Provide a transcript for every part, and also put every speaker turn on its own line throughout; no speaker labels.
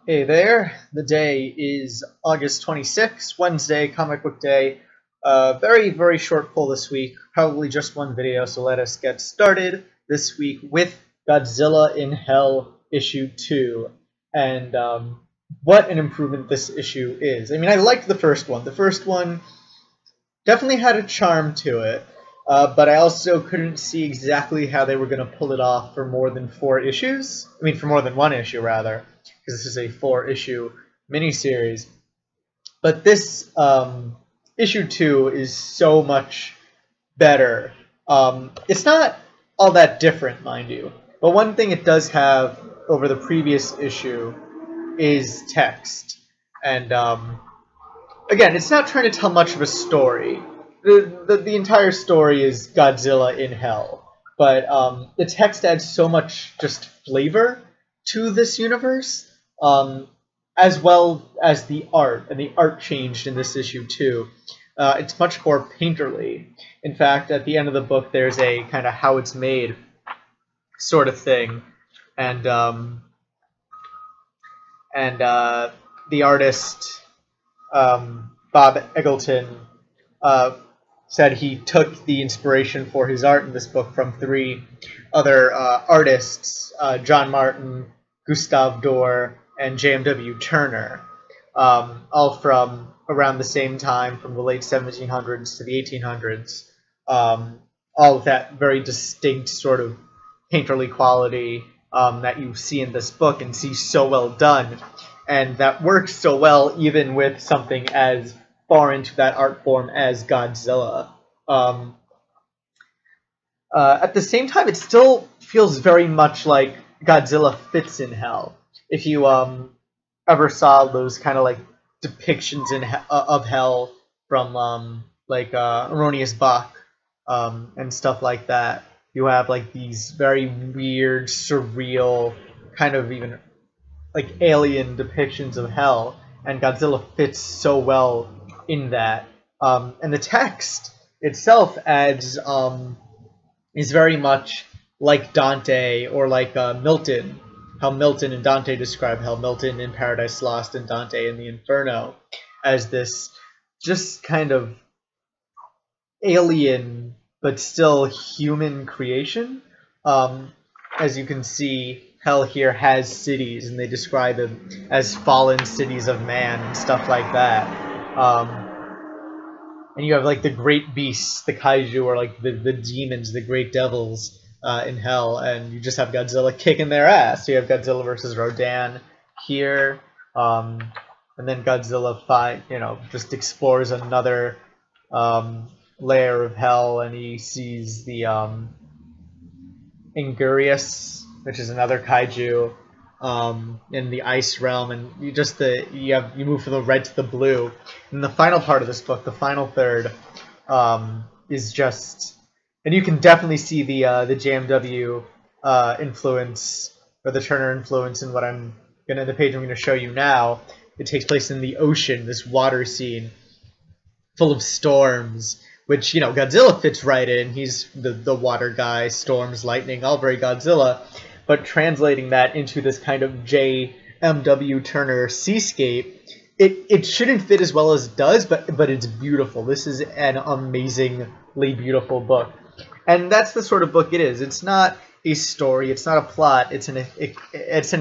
Hey there, the day is August 26th, Wednesday, comic book day. Very short pull this week, probably just one video, so let us get started this week with Godzilla in Hell issue 2. And what an improvement this issue is. I mean, I liked the first one. The first one definitely had a charm to it, but I also couldn't see exactly how they were going to pull it off for more than 4 issues. I mean, for more than 1 issue, rather, because this is a 4-issue miniseries. But this issue 2 is so much better. It's not all that different, mind you, but one thing it does have over the previous issue is text. And again, it's not trying to tell much of a story. The entire story is Godzilla in Hell, but the text adds so much just flavor to this universe, as well as the art, and the art changed in this issue too. It's much more painterly. In fact, at the end of the book, there's a kind of how it's made sort of thing, and the artist Bob Eggleton said he took the inspiration for his art in this book from 3 other artists, John Martin, Gustav Doré, and J.M.W. Turner, all from around the same time, from the late 1700s to the 1800s, all with that very distinct sort of painterly quality that you see in this book and see so well done, and that works so well even with something as far into that art form as Godzilla. At the same time, it still feels very much like Godzilla fits in Hell. If you ever saw those kind of like depictions of Hell from Erroneous Bach and stuff like that, you have like these very weird, surreal, kind of even like alien depictions of Hell, and Godzilla fits so well in that. And the text itself adds is very much like Dante or like Milton, how Milton and Dante describe Hell. Milton in Paradise Lost and Dante in the Inferno, as this just kind of alien but still human creation. As you can see, Hell here has cities, and they describe them as fallen cities of man and stuff like that. And you have like the great beasts, the Kaiju, or like the demons, the great devils in Hell, and you just have Godzilla kicking their ass. So you have Godzilla versus Rodan here, and then Godzilla just explores another layer of Hell, and he sees the Ingurius, which is another Kaiju, in the ice realm, and you move from the red to the blue. And the final part of this book, the final third, is just, and you can definitely see the JMW influence, or the Turner influence, in the page I'm gonna show you now. It takes place in the ocean, this water scene full of storms, which, Godzilla fits right in. He's the water guy, storms, lightning, all very Godzilla. But translating that into this kind of J.M.W. Turner seascape, it shouldn't fit as well as it does, but it's beautiful. This is an amazingly beautiful book. And that's the sort of book it is. It's not a story, it's not a plot, it's an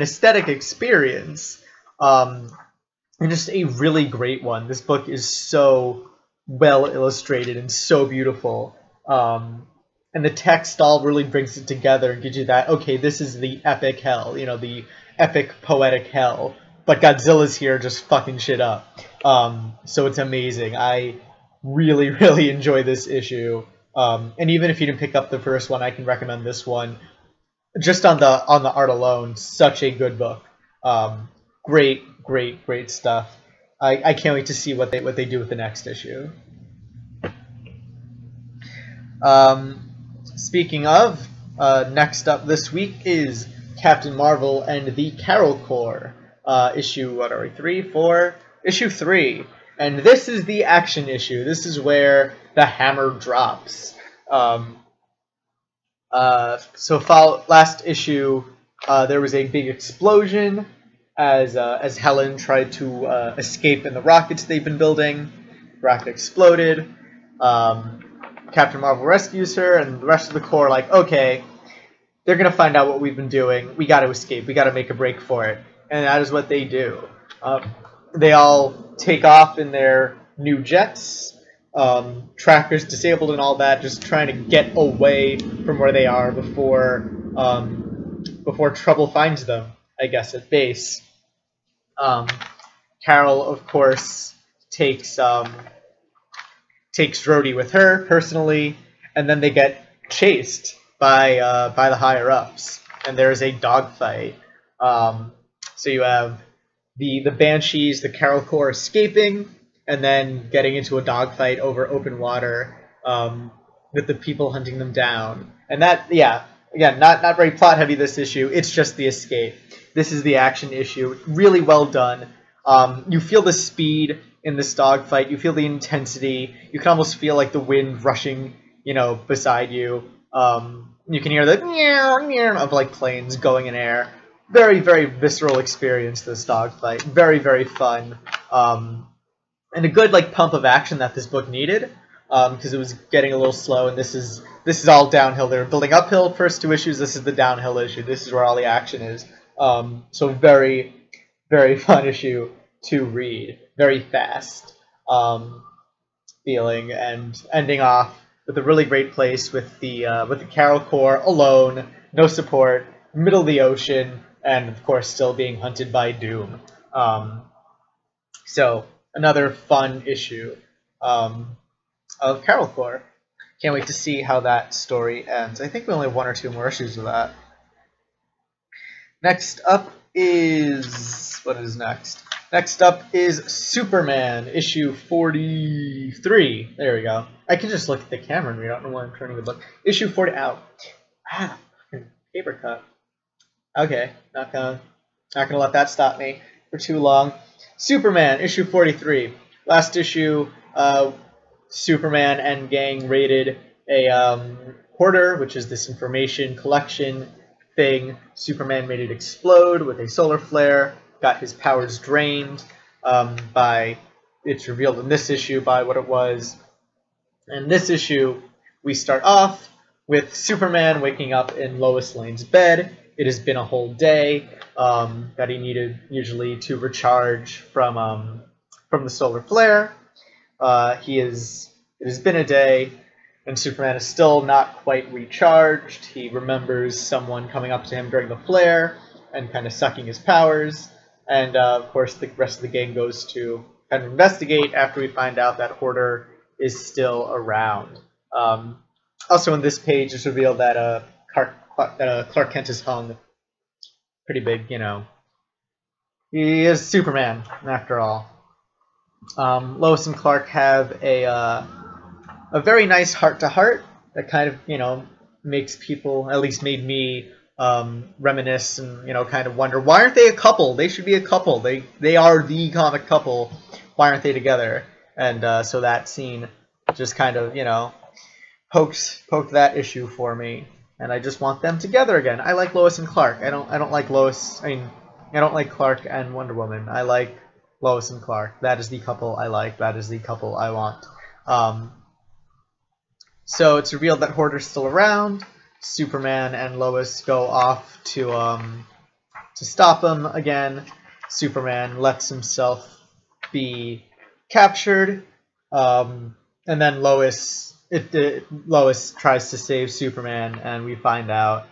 aesthetic experience. And just a really great one. This book is so well illustrated and so beautiful. And the text all really brings it together and gives you that, okay, this is the epic Hell, the epic poetic Hell, but Godzilla's here just fucking shit up. So it's amazing. I really enjoy this issue. And even if you didn't pick up the first one, I can recommend this one. Just on the art alone, such a good book. Great stuff. I can't wait to see what they do with the next issue. Speaking of, next up this week is Captain Marvel and the Carol Corps. Issue, what are we, 3, 4? Issue 3. And this is the action issue. This is where the hammer drops. Last issue, there was a big explosion, as Helen tried to escape in the rockets they've been building. The rocket exploded. Captain Marvel rescues her, and the rest of the Corps are like, okay, they're going to find out what we've been doing. We got to escape. We got to make a break for it. And that is what they do. They all take off in their new jets, trackers disabled and all that, just trying to get away from where they are before trouble finds them, I guess, at base. Carol, of course, takes Rhodey with her personally, and then they get chased by the higher ups, and there is a dogfight. So you have the Banshees, the Carol Corps escaping, and then getting into a dogfight over open water with the people hunting them down. And that, yeah, again, not very plot heavy this issue. It's just the escape. This is the action issue. Really well done. You feel the speed in this dogfight. You feel the intensity. You can almost feel like the wind rushing, beside you. You can hear the of like planes going in air. Very, very visceral experience, this dogfight. Very, very fun. And a good pump of action that this book needed, because it was getting a little slow, and this is all downhill. They were building uphill first two issues. This is the downhill issue. This is where all the action is. So very, very fun issue to read. Very fast feeling, and ending off with a really great place with the Carol Corps alone, no support, middle of the ocean, and of course still being hunted by Doom. So another fun issue of Carol Corps. Can't wait to see how that story ends. I think we only have one or two more issues of that. Next up is... what is next? Next up is Superman, issue 43. There we go. I can just look at the camera and read. I don't know why I'm turning the book. Issue 40. Ow. Paper cut. Okay, not gonna let that stop me for too long. Superman, issue 43. Last issue, Superman and gang raided a hoarder, which is this information collection thing. Superman made it explode with a solar flare, got his powers drained by, it's revealed in this issue by what it was. In this issue, we start off with Superman waking up in Lois Lane's bed. It has been a whole day that he needed usually to recharge from the solar flare. It has been a day, and Superman is still not quite recharged. He remembers someone coming up to him during the flare and kind of sucking his powers. And of course, the rest of the gang goes to kind of investigate after we find out that Hoarder is still around. Also, in this page, it's revealed that Clark Kent is hung. Pretty big, He is Superman, after all. Lois and Clark have a very nice heart-to-heart that kind of, makes people, at least made me, reminisce and, kind of wonder, why aren't they a couple? They should be a couple. They are the comic couple. Why aren't they together? And so that scene just kind of, poked that issue for me. And I just want them together again. I like Lois and Clark. I don't like Lois. I don't like Clark and Wonder Woman. I like Lois and Clark. That is the couple I like. That is the couple I want. So it's revealed that Hoarder's still around. Superman and Lois go off to stop him again. Superman lets himself be captured, and then Lois tries to save Superman, and we find out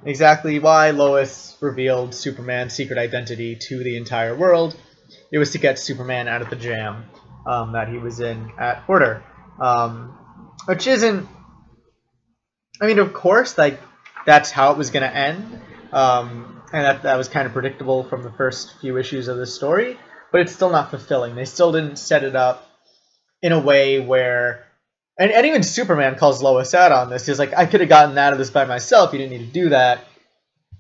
exactly why Lois revealed Superman's secret identity to the entire world. It was to get Superman out of the jam that he was in at Hoarder, which isn't. I mean, of course, that's how it was going to end, and that was kind of predictable from the first few issues of the story. But it's still not fulfilling. They still didn't set it up in a way where, and even Superman calls Lois out on this. He's like, I could have gotten out of this by myself. You didn't need to do that.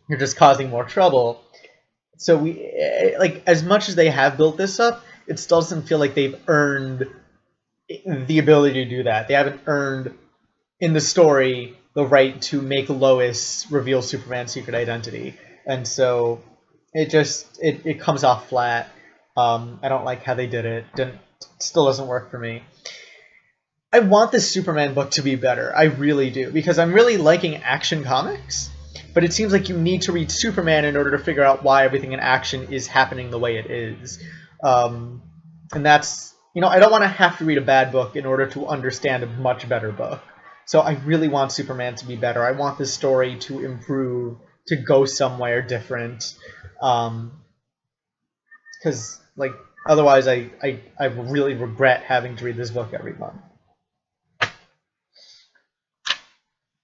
You're just causing more trouble. So we, as much as they have built this up, it still doesn't feel like they've earned the ability to do that. They haven't earned in the story the right to make Lois reveal Superman's secret identity. And so it comes off flat. I don't like how they did it. Still doesn't work for me. I want this Superman book to be better. I really do, because I'm really liking Action Comics, but it seems like you need to read Superman in order to figure out why everything in Action is happening the way it is. And that's, I don't want to have to read a bad book in order to understand a much better book. So I really want Superman to be better. I want this story to improve, to go somewhere different. Because, otherwise I really regret having to read this book every month.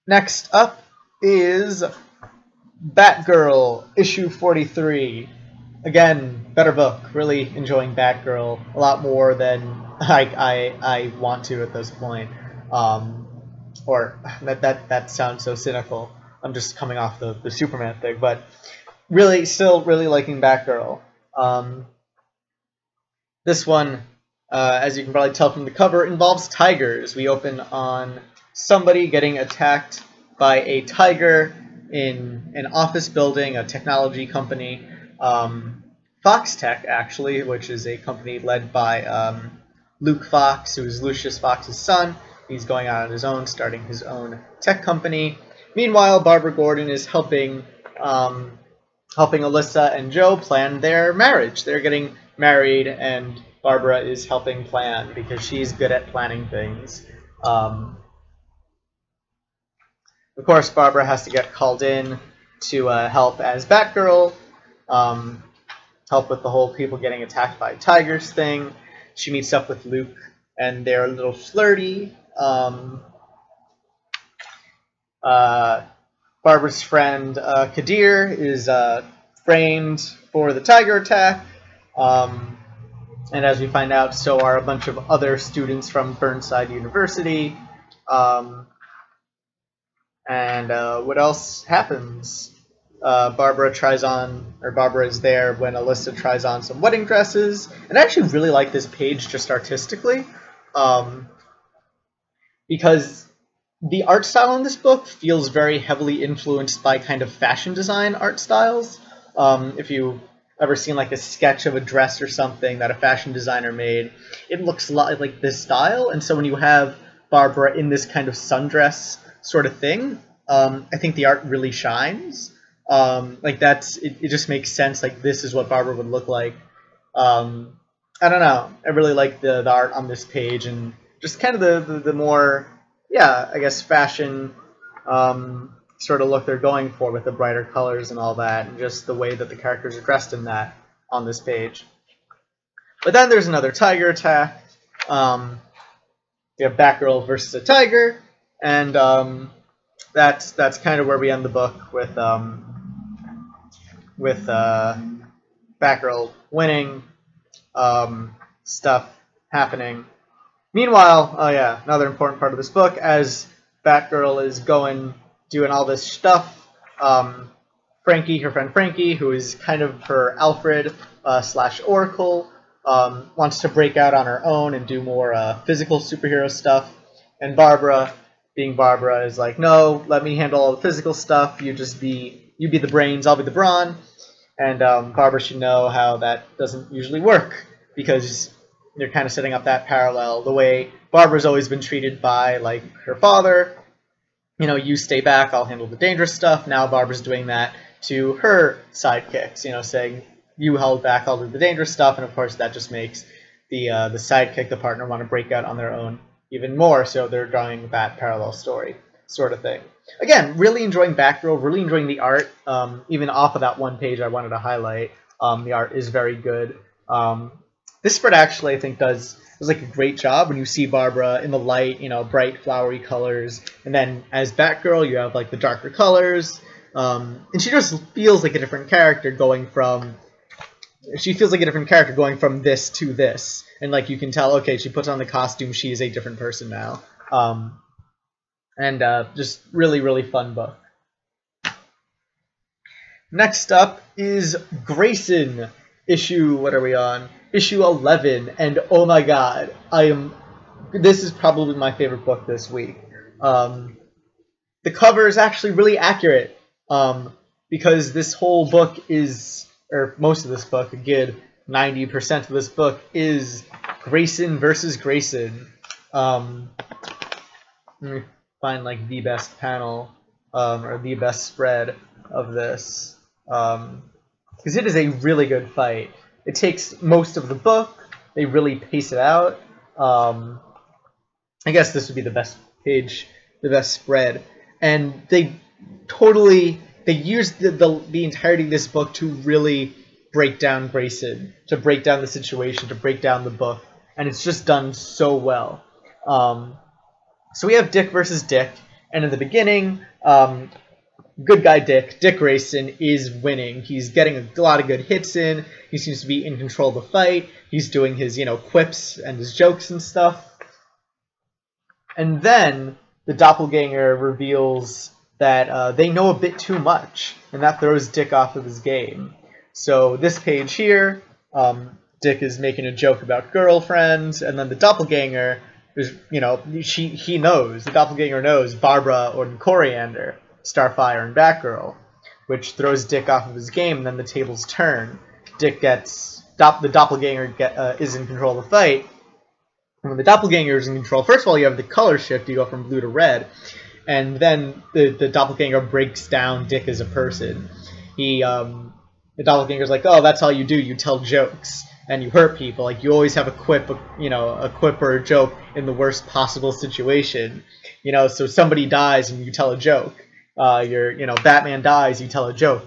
Next up is Batgirl, issue 43. Again, better book. Really enjoying Batgirl a lot more than I want to at this point. Or that sounds so cynical. I'm just coming off the Superman thing, but really, still really liking Batgirl. This one, as you can probably tell from the cover, involves tigers. We open on somebody getting attacked by a tiger in an office building, a technology company, Foxtech, actually, which is a company led by Luke Fox, who is Lucius Fox's son. He's going out on his own, starting his own tech company. Meanwhile, Barbara Gordon is helping Alyssa and Joe plan their marriage. They're getting married, and Barbara is helping plan because she's good at planning things. Of course, Barbara has to get called in to help as Batgirl, help with the whole people getting attacked by tigers thing. She meets up with Luke, and they're a little flirty. Barbara's friend Kadir is framed for the tiger attack, and as we find out, so are a bunch of other students from Burnside University. And what else happens? Barbara is there when Alyssa tries on some wedding dresses. And I actually really like this page just artistically, because the art style in this book feels very heavily influenced by kind of fashion design art styles. If you've ever seen like a sketch of a dress or something that a fashion designer made, it looks a lot like this style. And so when you have Barbara in this kind of sundress sort of thing, I think the art really shines. It just makes sense. Like, this is what Barbara would look like. I don't know. I really like the art on this page, and just kind of the more, I guess, fashion sort of look they're going for with the brighter colors and all that, and just the way that the characters are dressed in that on this page. But then there's another tiger attack. We have Batgirl versus a tiger, and that's kind of where we end the book with Batgirl winning, stuff happening. Meanwhile, another important part of this book, as Batgirl is doing all this stuff, Frankie, her friend Frankie, who is kind of her Alfred / Oracle, wants to break out on her own and do more physical superhero stuff, and Barbara, being Barbara, is like, no, let me handle all the physical stuff, you be the brains, I'll be the brawn. And Barbara should know how that doesn't usually work, because they're kind of setting up that parallel. The way Barbara's always been treated by, like, her father, you stay back, I'll handle the dangerous stuff. Now Barbara's doing that to her sidekicks, saying, you held back, I'll do the dangerous stuff. And of course that just makes the sidekick, the partner, want to break out on their own even more, so they're drawing that parallel story sort of thing. Again, really enjoying Batgirl, really enjoying the art. Even off of that one page I wanted to highlight, the art is very good. This spread actually, I think, does like a great job when you see Barbara in the light, bright flowery colors, and then as Batgirl you have like the darker colors, and she just feels like a different character going from this to this, and like you can tell, okay, she puts on the costume, she is a different person now. And just really, really fun book. Next up is Grayson, what are we on? Issue 11, and oh my god, this is probably my favorite book this week. The cover is actually really accurate, because this whole book is or most of this book, a good 90% of this book, is Grayson versus Grayson. Let me find like the best panel or the best spread of this, because it is a really good fight. It takes most of the book. They really pace it out. I guess this would be the best page, the best spread, and they use the entirety of this book to really break down Grayson, to break down the situation, to break down the book, and it's just done so well. So we have Dick versus Dick, and in the beginning, good guy Dick Grayson, is winning. He's getting a lot of good hits in. He seems to be in control of the fight. He's doing his, quips and his jokes and stuff. And then the doppelganger reveals that they know a bit too much, and that throws Dick off of his game. So this page here, Dick is making a joke about girlfriends, and then the doppelganger is, he knows, the doppelganger knows Barbara or Coriander, Starfire, and Batgirl, which throws Dick off of his game, and then the tables turn. Dick gets, the doppelganger is in control of the fight. And when the doppelganger is in control, first of all, you have the color shift, you go from blue to red, and then the doppelganger breaks down Dick as a person. The doppelganger's like, oh, that's all you do, you tell jokes, and you hurt people. Like, you always have a quip, a quip or a joke in the worst possible situation. So somebody dies and you tell a joke. Batman dies, you tell a joke.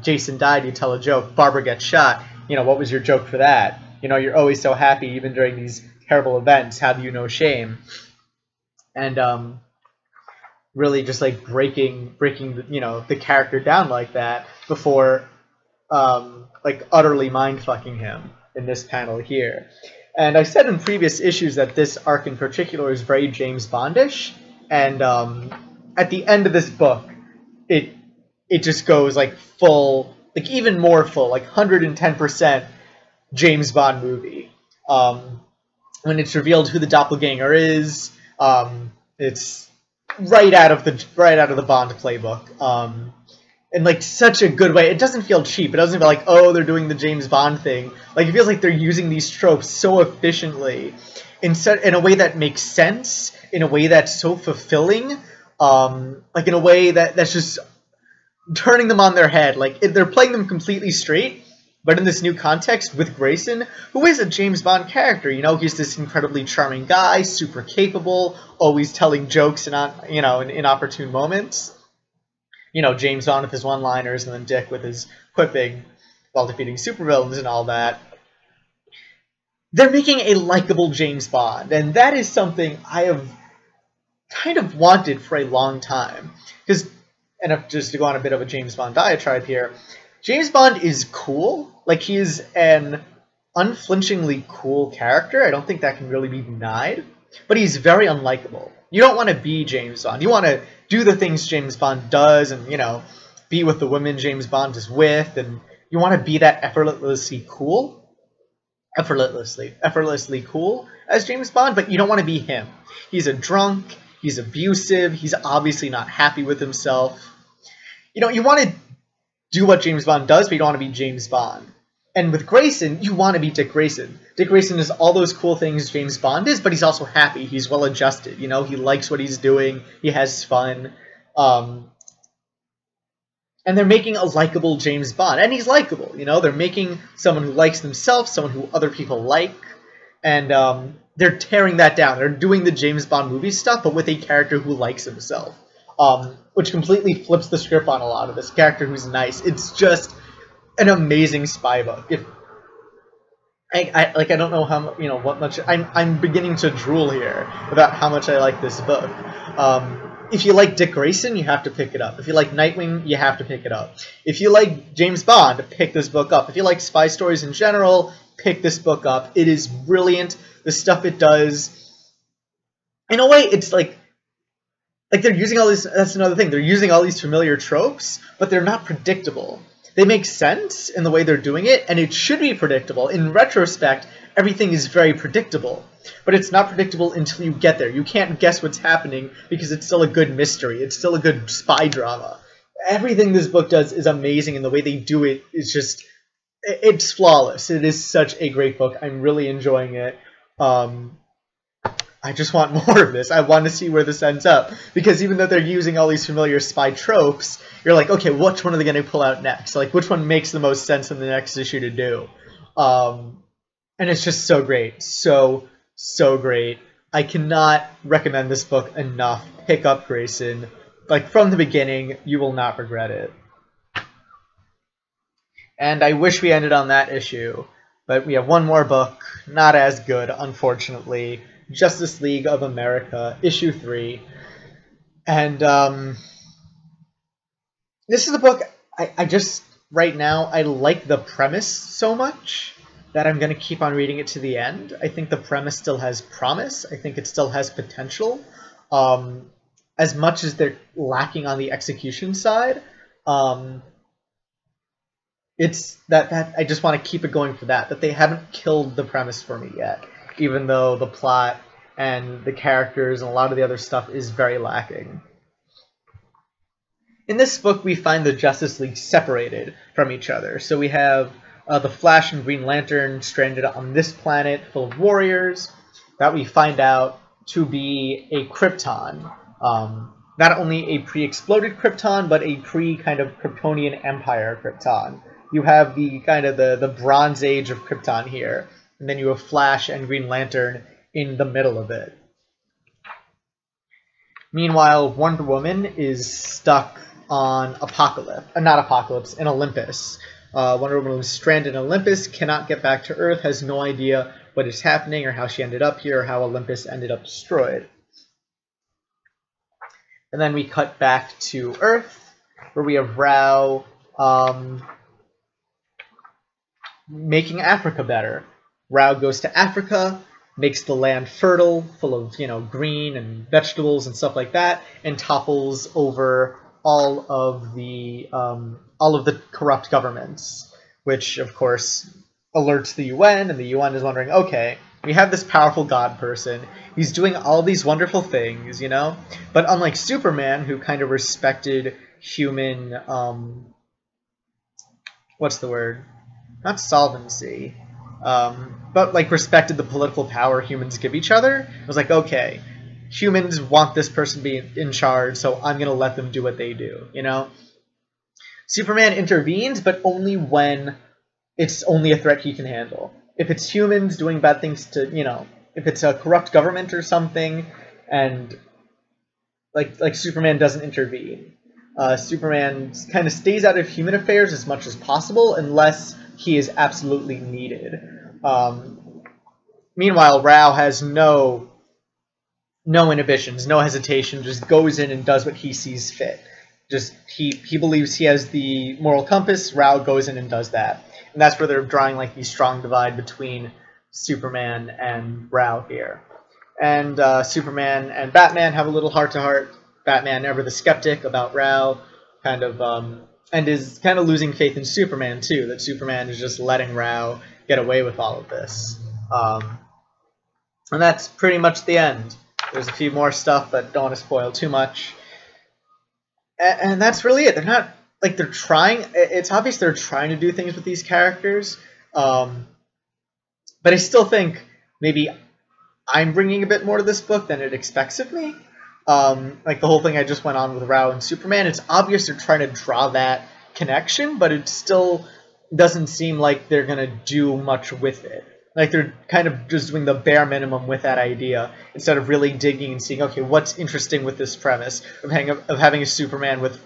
Jason died, you tell a joke. Barbara gets shot. What was your joke for that? You're always so happy even during these terrible events. Have you no shame? And really just like breaking the character down like that before like utterly mind fucking him in this panel here. And I said in previous issues that this arc in particular is very James Bondish, and at the end of this book, it just goes like full, like even more full, like 110% James Bond movie. When it's revealed who the doppelganger is, it's right out of the Bond playbook. In like such a good way. It doesn't feel cheap. It doesn't feel like, oh, they're doing the James Bond thing. Like, it feels like they're using these tropes so efficiently in a way that makes sense, in a way that's so fulfilling, like in a way that's just turning them on their head. Like, they're playing them completely straight, but in this new context with Grayson, who is a James Bond character. He's this incredibly charming guy, super capable, always telling jokes in inopportune moments. James Bond with his one-liners, and then Dick with his quipping while defeating supervillains and all that. They're making a likable James Bond, and that is something I have kind of wanted for a long time. And just to go on a bit of a James Bond diatribe here, James Bond is cool. Like, he is an unflinchingly cool character. I don't think that can really be denied. But he's very unlikable. You don't want to be James Bond. You want to do the things James Bond does and, be with the women James Bond is with, and you want to be that effortlessly cool as James Bond, but you don't want to be him. He's a drunk, he's abusive, he's obviously not happy with himself. You want to do what James Bond does, but you don't want to be James Bond. And with Grayson, you want to be Dick Grayson. Dick Grayson is all those cool things James Bond is, but he's also happy. He's well-adjusted. He likes what he's doing. He has fun. And they're making a likable James Bond. And he's likable. They're making someone who likes themselves, someone who other people like. And they're tearing that down. They're doing the James Bond movie stuff, but with a character who likes himself. Which completely flips the script on a lot of this character who's nice. It's just an amazing spy book. I don't know how what much I'm beginning to drool here about how much I like this book. If you like Dick Grayson, you have to pick it up. If you like Nightwing, you have to pick it up. If you like James Bond, pick this book up. If you like spy stories in general, pick this book up. It is brilliant. The stuff it does, in a way, it's like they're using all these. That's another thing. They're using all these familiar tropes, but they're not predictable. They make sense in the way they're doing it, and it should be predictable. In retrospect, everything is very predictable, but it's not predictable until you get there. You can't guess what's happening because it's still a good mystery. It's still a good spy drama. Everything this book does is amazing, and the way they do it is just it's flawless. It is such a great book. I'm really enjoying it. I just want more of this. I want to see where this ends up. Because even though they're using all these familiar spy tropes, you're like, okay, which one are they going to pull out next? Like, which one makes the most sense in the next issue to do? And it's just so great. So great. I cannot recommend this book enough. Pick up Grayson. Like, from the beginning, you will not regret it. And I wish we ended on that issue. But we have one more book. Not as good, unfortunately. Justice League of America, issue 3. And this is a book I just, right now, I like the premise so much that I'm going to keep on reading it to the end. I think the premise still has promise. I think it still has potential. As much as they're lacking on the execution side, it's that I just want to keep it going for that they haven't killed the premise for me yet, even though the plot and the characters and a lot of the other stuff is very lacking. In this book, we find the Justice League separated from each other. So we have the Flash and Green Lantern stranded on this planet full of warriors that we find out to be a Krypton. Not only a pre-exploded Krypton, but a pre-kind of Kryptonian Empire Krypton. You have the kind of the Bronze Age of Krypton here, and then you have Flash and Green Lantern in the middle of it. Meanwhile, Wonder Woman is stuck on in Olympus. Wonder Woman was stranded in Olympus, cannot get back to Earth, has no idea what is happening or how she ended up here or how Olympus ended up destroyed. And then we cut back to Earth, where we have Rao making Africa better. Rao goes to Africa, makes the land fertile, full of, green and vegetables and stuff like that, and topples over all of the corrupt governments, which of course alerts the UN, and the UN is wondering, okay, we have this powerful god person, he's doing all these wonderful things, but unlike Superman, who kind of respected human, what's the word? Not solvency, but like respected the political power humans give each other. It was like, okay, humans want this person to be in charge, so I'm going to let them do what they do, Superman intervenes, but only when it's only a threat he can handle. If it's humans doing bad things to, if it's a corrupt government or something, and like Superman doesn't intervene. Superman kind of stays out of human affairs as much as possible, unless he is absolutely needed. Meanwhile, Rao has no inhibitions, no hesitation, just goes in and does what he sees fit. Just he believes he has the moral compass, Rao goes in and does that. And that's where they're drawing like the strong divide between Superman and Rao here. And Superman and Batman have a little heart-to-heart. Batman, ever the skeptic about Rao, kind of and is kind of losing faith in Superman too, that Superman is just letting Rao get away with all of this. And that's pretty much the end. There's a few more stuff, but don't want to spoil too much. And that's really it. They're not, like, they're trying, it's obvious they're trying to do things with these characters, but I still think maybe I'm bringing a bit more to this book than it expects of me. Like the whole thing I just went on with Rao and Superman, it's obvious they're trying to draw that connection, but it still doesn't seem like they're going to do much with it. Like they're kind of just doing the bare minimum with that idea instead of really digging and seeing, okay, what's interesting with this premise of having a Superman with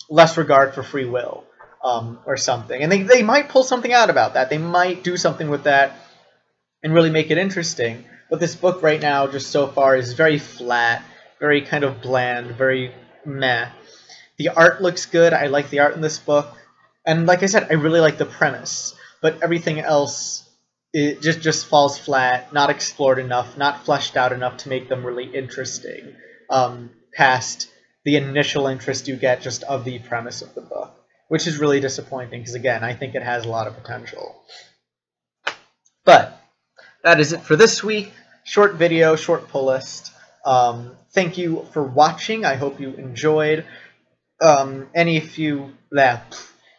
less regard for free will or something. And they might pull something out about that. They might do something with that and really make it interesting. But this book right now, just so far, is very flat, very kind of bland, very meh. The art looks good. I like the art in this book. And like I said, I really like the premise. But everything else, it just falls flat, not explored enough, not fleshed out enough to make them really interesting, past the initial interest you get just of the premise of the book, which is really disappointing because, again, I think it has a lot of potential. But that is it for this week. Short video, short pull list. Thank you for watching. I hope you enjoyed. If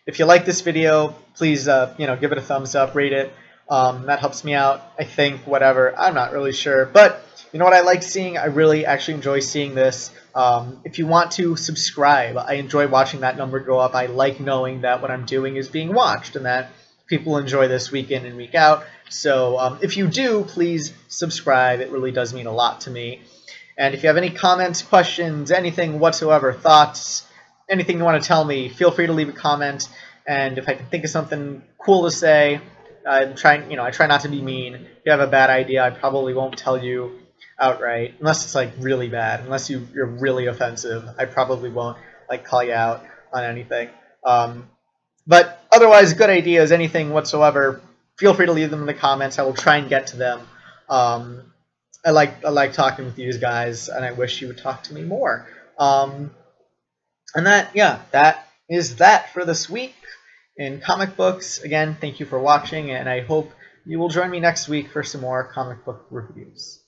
if you like this video, please give it a thumbs up, rate it. That helps me out, I think, whatever. I'm not really sure. But you know what I like seeing? I really actually enjoy seeing this. If you want to subscribe, I enjoy watching that number go up. I like knowing that what I'm doing is being watched and that people enjoy this week in and week out. So if you do, please subscribe. It really does mean a lot to me. And if you have any comments, questions, anything whatsoever, thoughts, anything you want to tell me, feel free to leave a comment. And if I can think of something cool to say, I try not to be mean. If you have a bad idea, I probably won't tell you outright, unless it's like really bad. Unless you're really offensive, I probably won't like call you out on anything. But otherwise, good ideas, anything whatsoever, feel free to leave them in the comments. I will try and get to them. I like talking with you guys, and I wish you would talk to me more. And that is that for this week in comic books. Again, thank you for watching, and I hope you will join me next week for some more comic book reviews.